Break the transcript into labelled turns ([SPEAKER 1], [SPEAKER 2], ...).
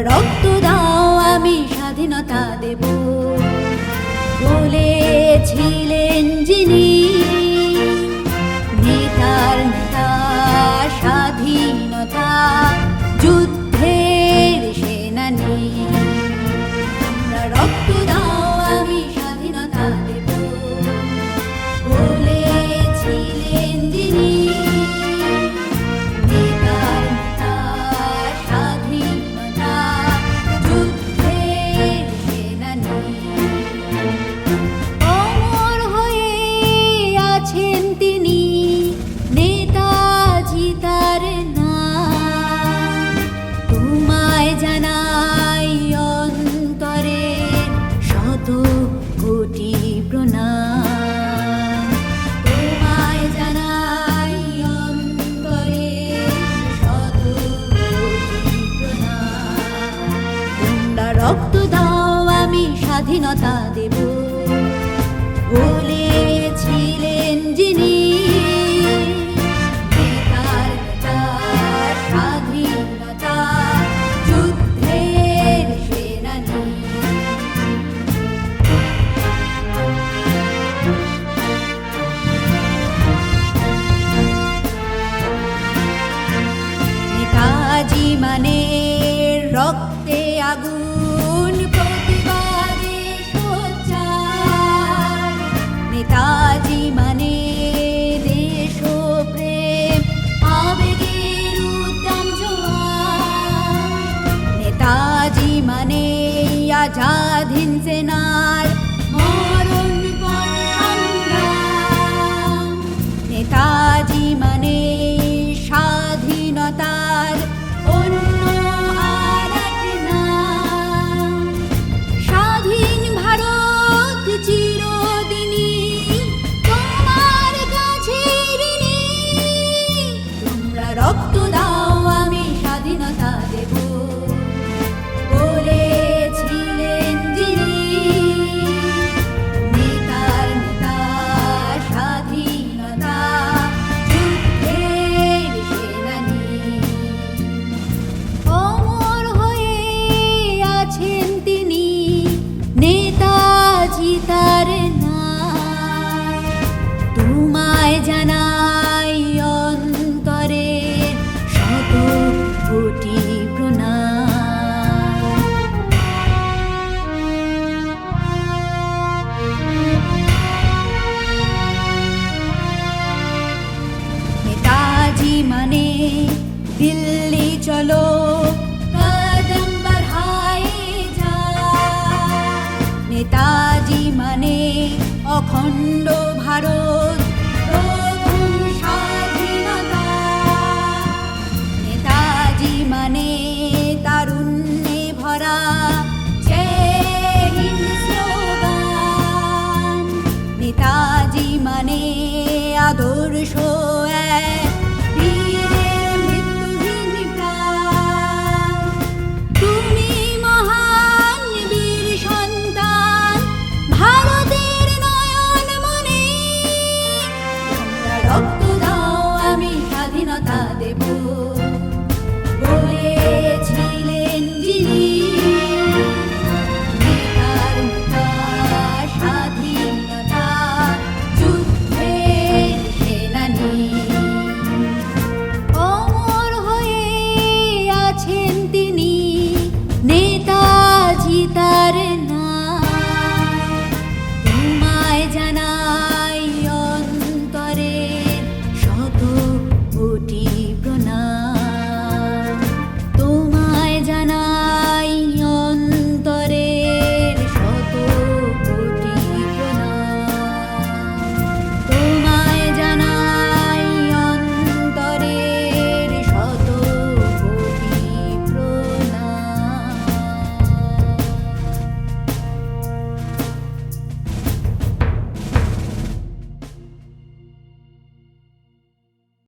[SPEAKER 1] রক্ত দাও আমি স্বাধীনতা দেব বলেছিলেন যিনি, নেতার নেতা স্বাধীনতা যুদ্ধের সেনানী। রক্ত দাও আমি স্বাধীনতা দেব বলেছিলেন যিনি, নেতার নেতা স্বাধীনতা যুদ্ধের সেনানী। অমর হয়ে আছেন তিনি, নেতাজি তার নাম। তোমায় জানাই অন্তরে শত কোটি প্রণাম, তোমায় জানাই অন্তরে শত কোটি প্রণাম। তোমরা রক্ত দাও আমি স্বাধীনতা দেব বলেছিলেন যিনি, নেতার নেতা স্বাধীনতা যুদ্ধের সেনানী। নেতাজি মানে রক্তে আগুন, প্রতিবাদে সোচ্চার। নেতাজি মানে দেশপ্রেম, আবেগের উদ্দাম জোয়ার। নেতাজি মানে আজাদ হিন্দ সেনার মরণপণ সংগ্রাম। নেতাজি মানে স্বাধীনতার অন্য আর এক নাম। স্বাধীন ভারত চিরদিনই তোমার কাছে ঋণী। তোমরা রক্ত দাও আমি স্বাধীনতা দেব বলেছিলেন যিনি, নেতার নেতা স্বাধীনতা যুদ্ধের সেনানী। অমর হয়ে আছেন তিনি, নেতাজি তার নাম। তোমায় জানাই অন্তরে শত কোটি প্রণাম। নেতাজি মানে দিল্লি চলো কদম बढ़ाए जा। নেতাজি মানে অখণ্ড ভারত প্রথম স্বাধীনতা। নেতাজি মানে তারুণ্যে ভরা জয় হিন্দ স্লোগান। নেতাজি মানে আদর্শ এক বীরের মৃত্যুহীন প্রাণ। তুমি মহান বীর সন্তান ভারতের নয়ন মণি। তোমরা রক্ত দাও আমি স্বাধীনতা দেব